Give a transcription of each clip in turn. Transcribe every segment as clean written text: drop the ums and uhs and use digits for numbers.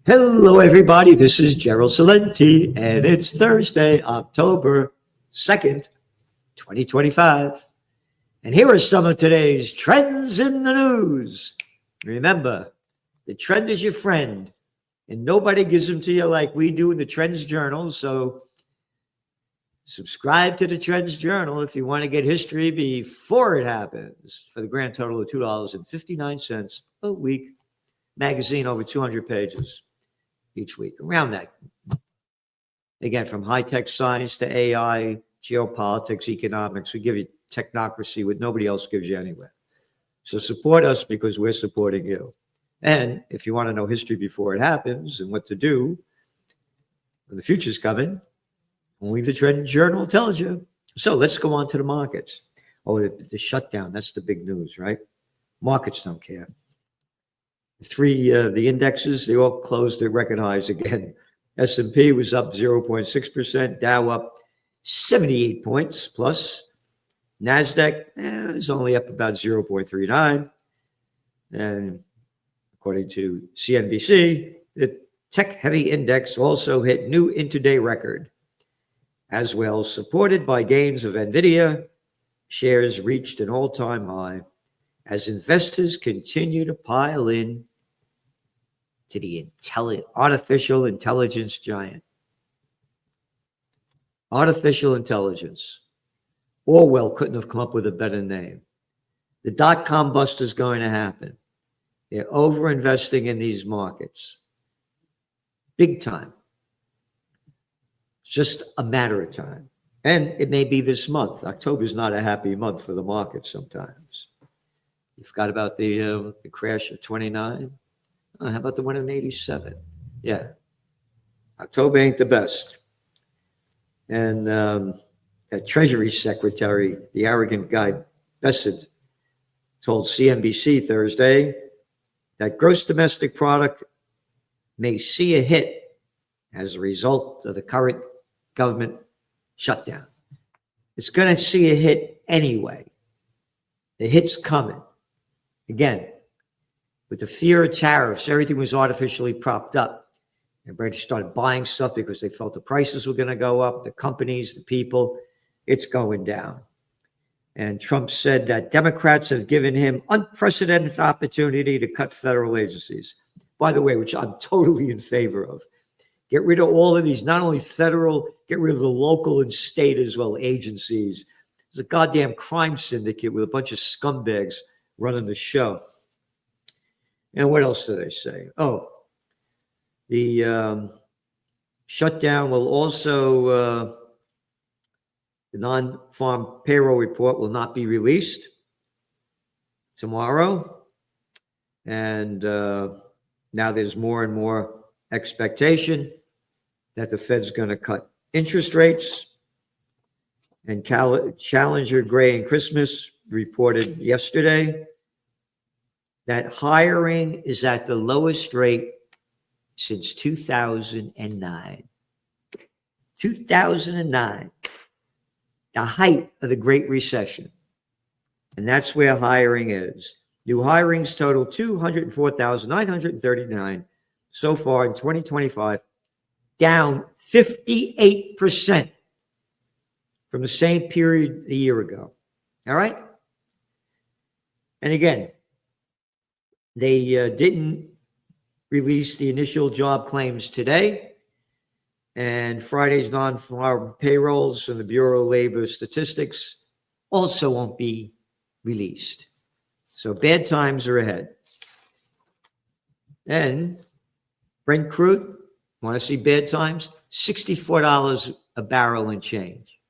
Hello, everybody. This is Gerald Celente, and it's Thursday, October 2nd, 2025. And here are some of today's trends in the news. Remember, the trend is your friend, and nobody gives them to you like we do in the Trends Journal. So subscribe to the Trends Journal if you want to get history before it happens for the grand total of $2.59 a week. Magazine over 200 pages each week, around that. Again, from high-tech science to AI, geopolitics, economics, we give you technocracy, what nobody else gives you anywhere. So support us because we're supporting you. And if you want to know history before it happens and what to do when the future's coming, only the Trend Journal tells you. So let's go on to the markets. Oh, the shutdown, that's the big news, right? Markets don't care. The indexes, they all closed at record highs again. S&P was up 0.6%, Dow up 78 points plus. NASDAQ is only up about 0.39. And according to CNBC, the tech-heavy index also hit new intraday record. As well, supported by gains of NVIDIA, shares reached an all-time high as investors continue to pile in to the artificial intelligence giant. Artificial intelligence. Orwell couldn't have come up with a better name. The dot-com bust is going to happen. They're over-investing in these markets. Big time. It's just a matter of time. And it may be this month. October is not a happy month for the market sometimes. You forgot about the crash of 29? How about the one in 87? Yeah. October ain't the best. And that Treasury Secretary, the arrogant guy, Bessent, told CNBC Thursday that gross domestic product may see a hit as a result of the current government shutdown. It's going to see a hit anyway. The hit's coming. Again, with the fear of tariffs, everything was artificially propped up. Everybody started buying stuff because they felt the prices were going to go up, the companies, the people. It's going down. And Trump said that Democrats have given him unprecedented opportunity to cut federal agencies. By the way, which I'm totally in favor of. Get rid of all of these, not only federal, get rid of the local and state as well, agencies. There's a goddamn crime syndicate with a bunch of scumbags running the show. And what else do they say? Oh, the shutdown will also, the non-farm payroll report will not be released tomorrow. And now there's more and more expectation that the Fed's going to cut interest rates. And Challenger, Gray, and Christmas reported yesterday that hiring is at the lowest rate since 2009. 2009, the height of the Great Recession. And that's where hiring is. New hirings total 204,939 so far in 2025, down 58% from the same period a year ago. All right? And again, they didn't release the initial job claims today. And Friday's non-farm payrolls from the Bureau of Labor Statistics also won't be released. So bad times are ahead. And Brent crude, want to see bad times? $64 a barrel and change.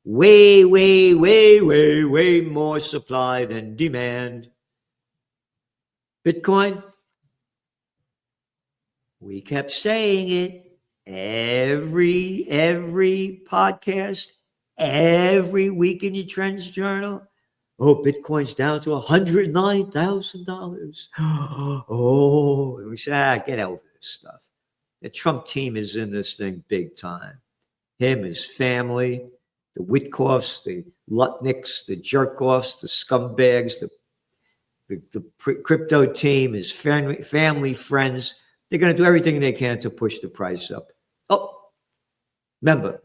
Way, way, way, way, way more supply than demand. Bitcoin, we kept saying it every podcast, every week in your Trends Journal. Oh, Bitcoin's down to $109,000. Oh, and we said, get over this stuff. The Trump team is in this thing big time. Him, his family, the Witkoffs, the Lutnicks, the jerk-offs, the scumbags, the crypto team, his family, friends. They're going to do everything they can to push the price up. Oh, remember,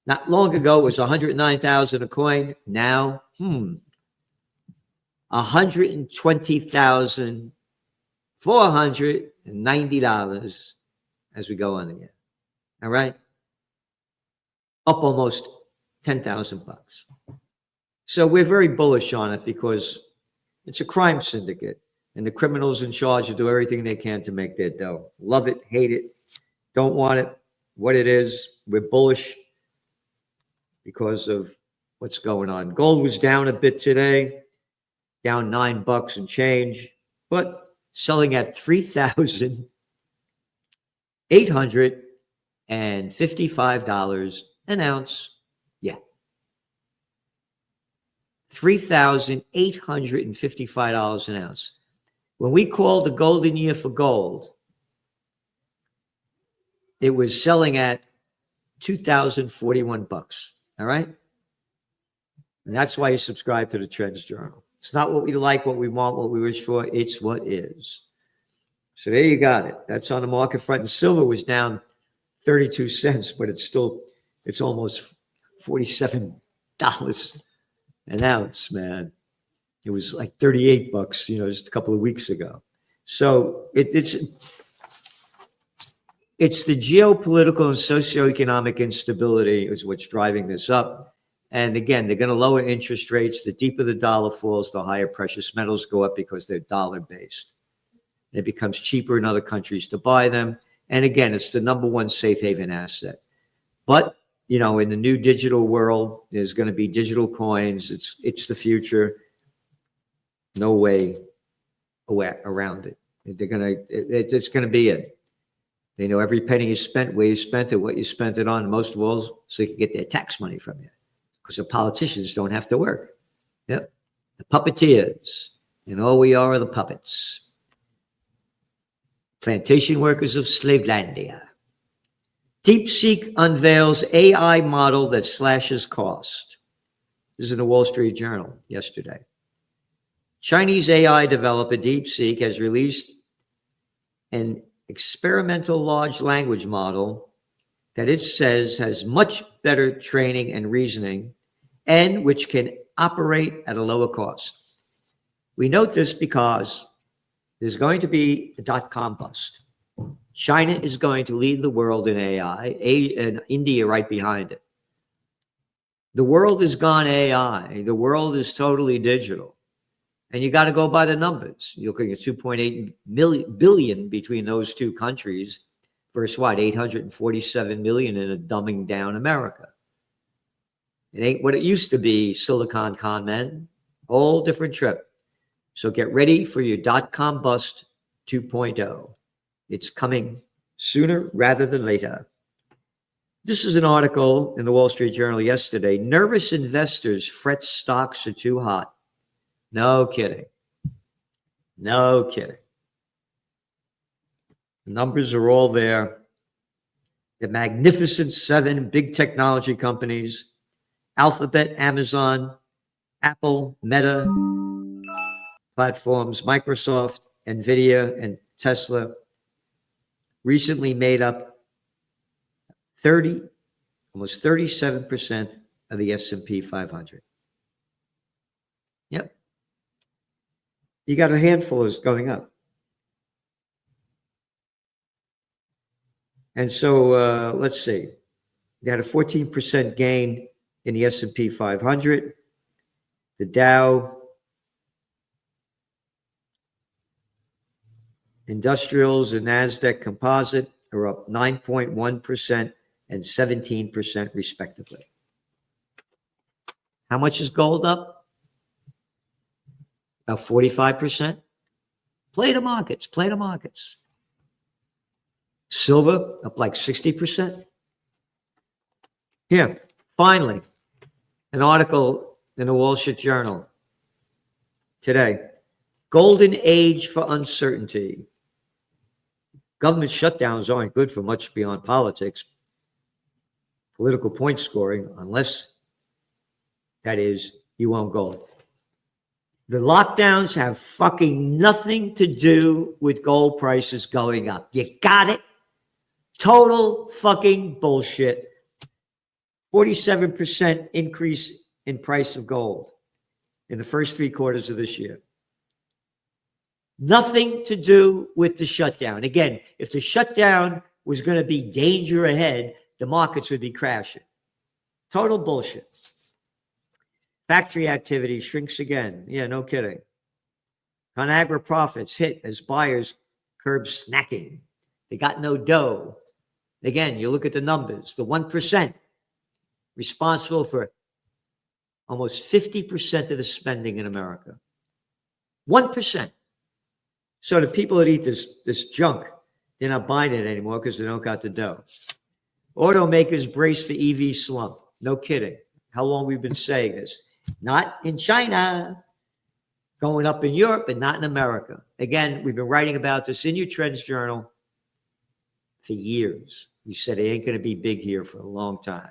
not long ago it was 109,000 a coin. Now, $120,490 as we go on the year. All right, up almost 10,000 bucks. So we're very bullish on it because it's a crime syndicate, and the criminals in charge will do everything they can to make their dough. Love it, hate it, don't want it, what it is. We're bullish because of what's going on. Gold was down a bit today, down $9 and change, but selling at $3,855 an ounce. Yeah. $3,855 an ounce. When we called the golden year for gold, it was selling at 2,041 bucks. All right. And that's why you subscribe to the Trends Journal. It's not what we like, what we want, what we wish for. It's what is. So there you got it. That's on the market front. And silver was down 32 cents, but it's almost $47 an ounce, man. It was like 38 bucks, just a couple of weeks ago. So it's the geopolitical and socioeconomic instability is what's driving this up. And again, they're going to lower interest rates. The deeper the dollar falls, the higher precious metals go up because they're dollar-based. It becomes cheaper in other countries to buy them. And again, it's the number one safe haven asset. But, in the new digital world, there's going to be digital coins. It's the future. No way around it. It's going to be it. They know every penny you spent, where you spent it, what you spent it on, most of all, so they can get their tax money from you. Because the politicians don't have to work. Yep. The puppeteers. And all we are the puppets. Plantation workers of Slavelandia. DeepSeek unveils AI model that slashes cost. This is in the Wall Street Journal yesterday. Chinese AI developer DeepSeek has released an experimental large language model that it says has much better training and reasoning, and which can operate at a lower cost. We note this because there's going to be a dot-com bust. China is going to lead the world in AI, and India right behind it. The world has gone AI. The world is totally digital. And you got to go by the numbers. You're looking at 2.8 billion between those two countries versus what, 847 million in a dumbing down America. It ain't what it used to be, Silicon Con men. Whole different trip. So get ready for your dot-com bust 2.0. It's coming sooner rather than later. This is an article in the Wall Street Journal yesterday. Nervous investors fret stocks are too hot. No kidding. No kidding. The numbers are all there. The magnificent 7 big technology companies, Alphabet, Amazon, Apple, Meta, platforms, Microsoft, NVIDIA, and Tesla, recently made up almost 37% of the S&P 500. Yep. You got a handful that's going up. And so let's see. They had a 14% gain in the S&P 500. The Dow Industrials and NASDAQ Composite are up 9.1% and 17% respectively. How much is gold up? About 45%. Play the markets, play the markets. Silver up like 60%. Here, finally, an article in the Wall Street Journal today. Golden age for uncertainty. Government shutdowns aren't good for much beyond politics, political point scoring, unless, that is, you own gold. The lockdowns have fucking nothing to do with gold prices going up. You got it? Total fucking bullshit. 47% increase in price of gold in the first 3 quarters of this year. Nothing to do with the shutdown. Again, if the shutdown was going to be danger ahead, the markets would be crashing. Total bullshit. Factory activity shrinks again. Yeah, no kidding. ConAgra profits hit as buyers curb snacking. They got no dough. Again, you look at the numbers. The 1% responsible for almost 50% of the spending in America. 1%. So the people that eat this junk, they're not buying it anymore because they don't got the dough. Automakers brace for EV slump. No kidding. How long we've been saying this? Not in China, going up in Europe, but not in America. Again, we've been writing about this in your Trends Journal for years. We said it ain't going to be big here for a long time.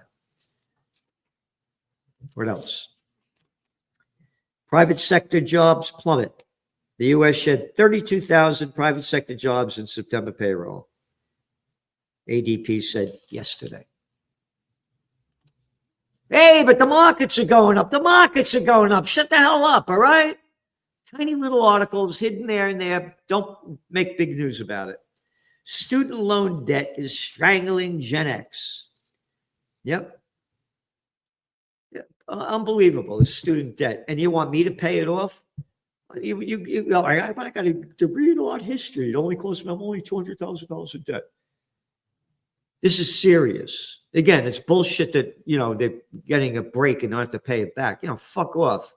What else? Private sector jobs plummet. The U.S. shed 32,000 private sector jobs in September payroll. ADP said yesterday. Hey, but the markets are going up. The markets are going up. Shut the hell up, all right? Tiny little articles hidden there and there. Don't make big news about it. Student loan debt is strangling Gen X. Yep. Unbelievable, the student debt. And you want me to pay it off? I got to read art history. It only costs me, I'm only $200,000 in debt. This is serious. Again, it's bullshit that, they're getting a break and don't have to pay it back. Fuck off.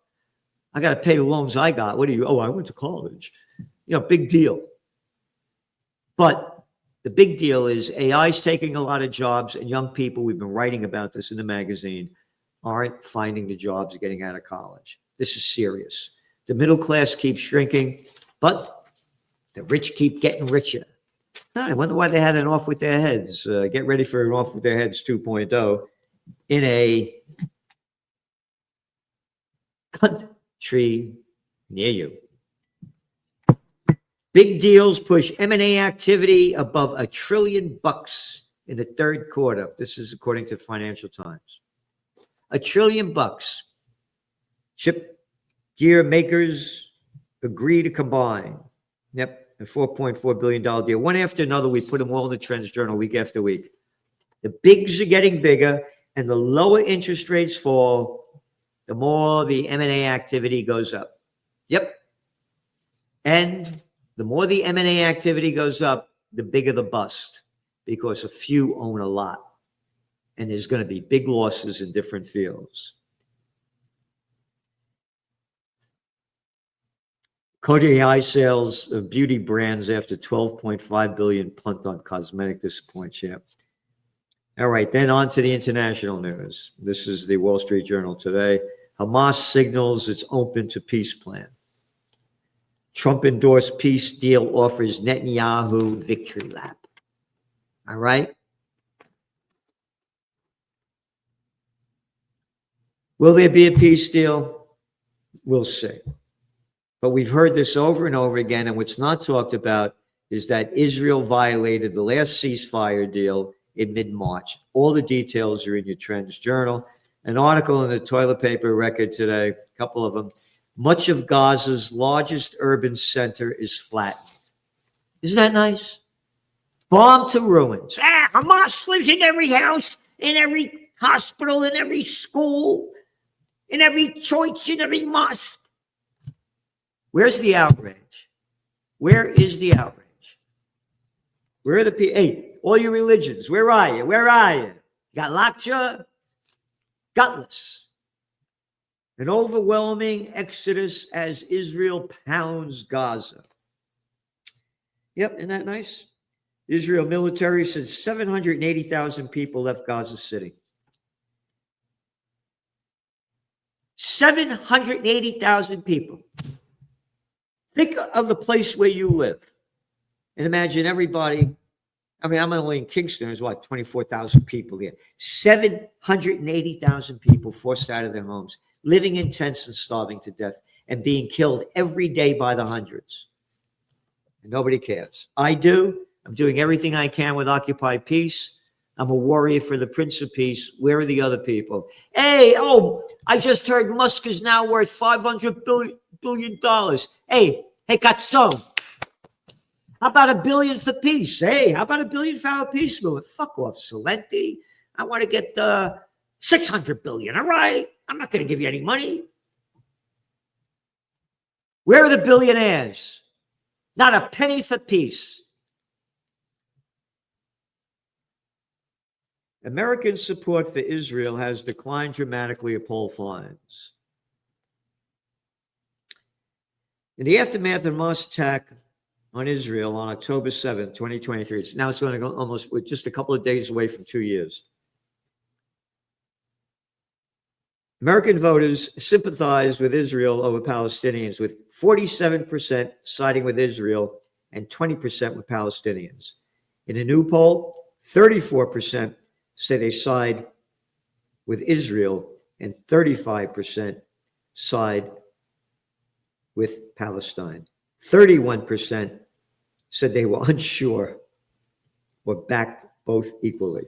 I got to pay the loans I got. What are you? Oh, I went to college. Big deal. But the big deal is AI is taking a lot of jobs, and young people, we've been writing about this in the magazine, aren't finding the jobs getting out of college. This is serious. The middle class keeps shrinking, but the rich keep getting richer. I wonder why they had an off with their heads. Get ready for an off with their heads 2.0 in a country near you. Big deals push M&A activity above $1 trillion in the third quarter. This is according to the Financial Times. $1 trillion. Chip gear makers agree to combine. Yep. A $4.4 billion deal. One after another, we put them all in the Trends Journal week after week. The bigs are getting bigger, and the lower interest rates fall, the more the M&A activity goes up. Yep. And the more the M&A activity goes up, the bigger the bust, because a few own a lot. And there's going to be big losses in different fields. Coty eye sales of beauty brands after $12.5 billion punt on cosmetic disappoints. Yeah. All right, then on to the international news. This is the Wall Street Journal today. Hamas signals it's open to peace plan. Trump endorsed peace deal offers Netanyahu victory lap. All right. Will there be a peace deal? We'll see. But we've heard this over and over again, and what's not talked about is that Israel violated the last ceasefire deal in mid-March. All the details are in your Trends Journal. An article in the Toilet Paper Record today, a couple of them. Much of Gaza's largest urban center is flattened. Isn't that nice? Bombed to ruins. Hamas lives in every house, in every hospital, in every school, in every church, in every mosque. Where's the outrage? Where is the outrage? Where are the people? Hey, all your religions, where are you? Where are you? You got lockjaw? Gutless. An overwhelming exodus as Israel pounds Gaza. Yep, isn't that nice? Israel military says 780,000 people left Gaza City. 780,000 people. Think of the place where you live and imagine everybody. I mean, I'm only in Kingston. There's what, 24,000 people here. 780,000 people forced out of their homes, living in tents and starving to death and being killed every day by the hundreds. And nobody cares. I do. I'm doing everything I can with Occupy Peace. I'm a warrior for the Prince of Peace. Where are the other people? Hey, I just heard Musk is now worth $500 billion. Hey, Cazzo. How about $1 billion for peace? Hey, how about $1 billion for our peace movement? Fuck off, Celente. I want to get $600 billion. All right. I'm not going to give you any money. Where are the billionaires? Not a penny for peace. American support for Israel has declined dramatically at poll finds. In the aftermath of Hamas attack on Israel on October 7th, 2023, it's going to go almost just a couple of days away from 2 years. American voters sympathized with Israel over Palestinians, with 47% siding with Israel and 20% with Palestinians. In a new poll, 34% say they side with Israel and 35% side with Palestine. 31% said they were unsure or backed both equally.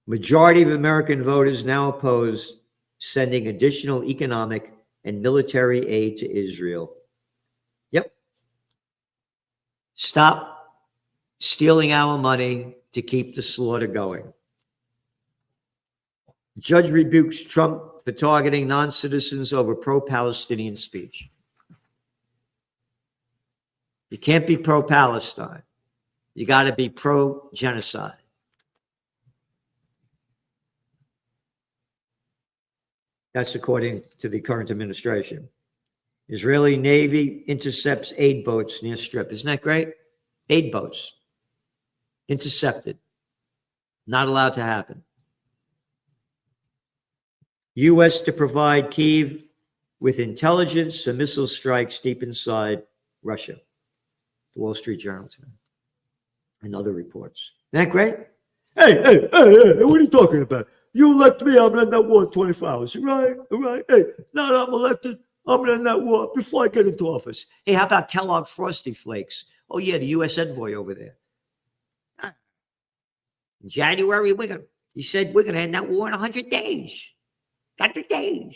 Majority of American voters now oppose sending additional economic and military aid to Israel. Yep. Stop stealing our money to keep the slaughter going. Judge rebukes Trump for targeting non-citizens over pro-Palestinian speech. You can't be pro-Palestine. You got to be pro-genocide. That's according to the current administration. Israeli Navy intercepts aid boats near Strip. Isn't that great? Aid boats. Intercepted. Not allowed to happen. U.S. to provide Kyiv with intelligence and missile strikes deep inside Russia. The Wall Street Journal today. And other reports. Isn't that great? Hey, what are you talking about? You elect me, I'm going to end that war in 24 hours. Right? Hey, now that I'm elected, I'm going to end that war before I get into office. Hey, how about Kellogg Frosty Flakes? Oh, yeah, the U.S. envoy over there. In January, he said we're going to end that war in 100 days. 100 days.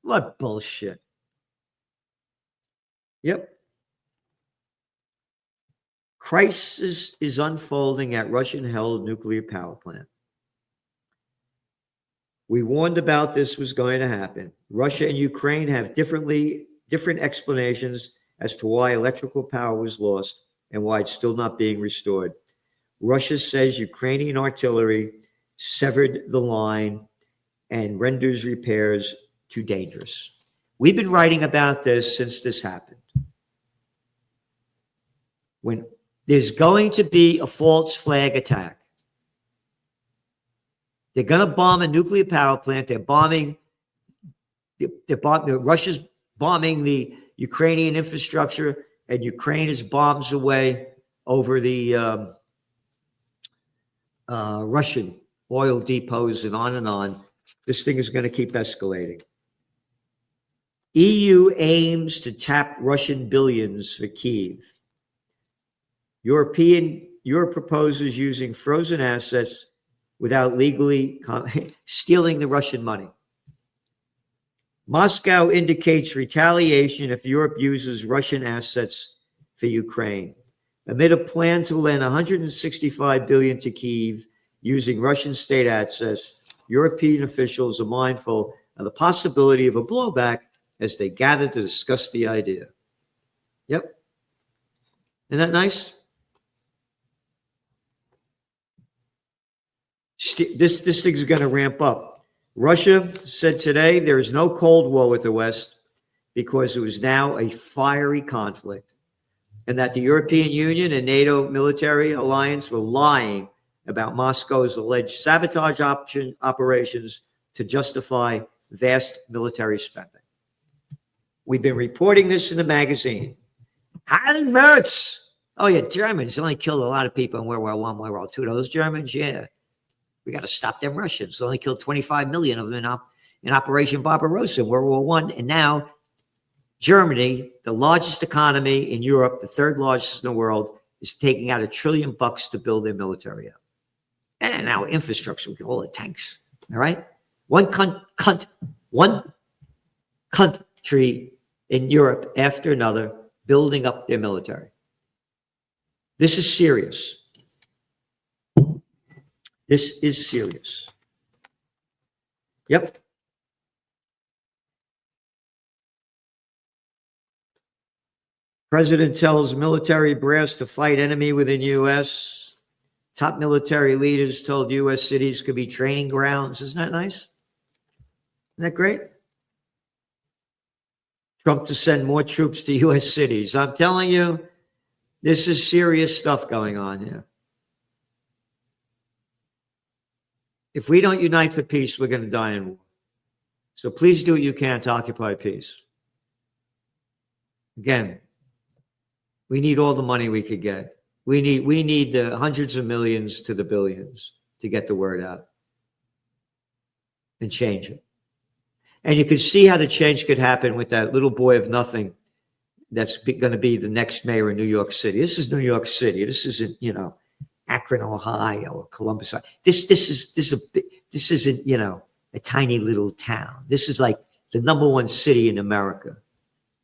What bullshit. Yep. Crisis is unfolding at Russian-held nuclear power plant. We warned about this was going to happen. Russia and Ukraine have different explanations as to why electrical power was lost and why it's still not being restored. Russia says Ukrainian artillery severed the line and renders repairs too dangerous. We've been writing about this since this happened. When there's going to be a false flag attack, they're going to bomb a nuclear power plant. Russia's bombing the Ukrainian infrastructure, and Ukraine is bombs away over the Russian oil depots and on. This thing is going to keep escalating. EU aims to tap Russian billions for Kyiv. Europe proposes using frozen assets without legally stealing the Russian money. Moscow indicates retaliation if Europe uses Russian assets for Ukraine. Amid a plan to lend $165 billion to Kyiv using Russian state assets, European officials are mindful of the possibility of a blowback as they gather to discuss the idea. Yep. Isn't that nice? This thing's going to ramp up. Russia said today there is no Cold War with the West because it was now a fiery conflict, and that the European Union and NATO military alliance were lying about Moscow's alleged sabotage operations to justify vast military spending. We've been reporting this in the magazine. Harry Mertz. Oh, yeah, Germans only killed a lot of people in World War I, World War II. Those Germans, yeah. We got to stop them Russians. They only killed 25 million of them in Operation Barbarossa in World War I. And now Germany, the largest economy in Europe, the third largest in the world, is taking out $1 trillion to build their military up. And now infrastructure, we get all the tanks. All right? One country in Europe after another building up their military. This is serious. This is serious. Yep. President tells military brass to fight enemy within U.S. Top military leaders told U.S. cities could be training grounds. Isn't that nice? Isn't that great? Trump to send more troops to U.S. cities. I'm telling you, this is serious stuff going on here. If we don't unite for peace, we're going to die in war. So please do what you can to occupy peace. Again, we need all the money we could get. We need the hundreds of millions to the billions to get the word out and change it. And you can see how the change could happen with that little boy of nothing that's going to be the next mayor of New York City. This is New York City. This isn't, Akron, Ohio, or Columbus. This isn't, a tiny little town. This is like the #1 city in America.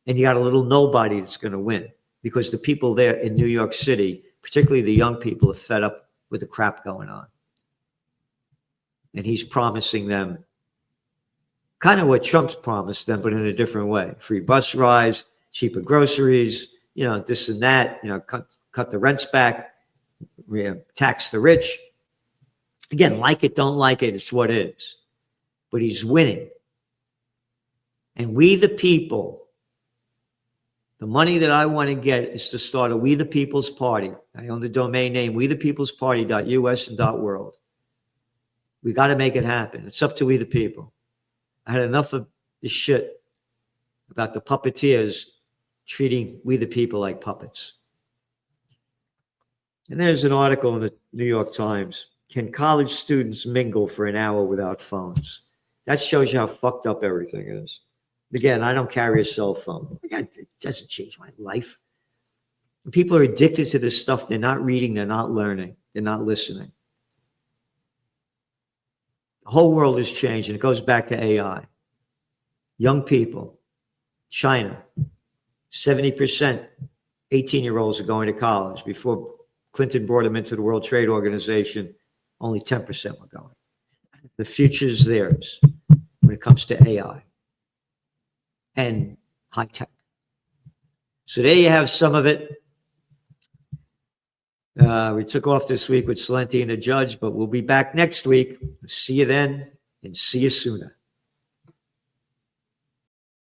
And you got a little nobody that's going to win because the people there in New York City, particularly the young people, are fed up with the crap going on. And he's promising them kind of what Trump's promised them, but in a different way. Free bus rides, cheaper groceries, this and that, cut the rents back, tax the rich. Again, like it, don't like it, it's what it is. But he's winning. And we the people, the money that I want to get is to start a We the People's Party. I own the domain name, wethepeoplesparty.us and .world. We got to make it happen. It's up to we the people. I had enough of this shit about the puppeteers treating we the people like puppets. And there's an article in the New York Times. Can college students mingle for an hour without phones? That shows you how fucked up everything is. Again, I don't carry a cell phone. It doesn't change my life. People are addicted to this stuff. They're not reading. They're not learning. They're not listening. The whole world has changed, and it goes back to AI. Young people, China, 70% 18-year-olds are going to college. Before Clinton brought them into the World Trade Organization, only 10% were going. The future is theirs when it comes to AI and high tech. So there you have some of it. We took off this week with Celente and the judge, but we'll be back next week. See you then and see you sooner.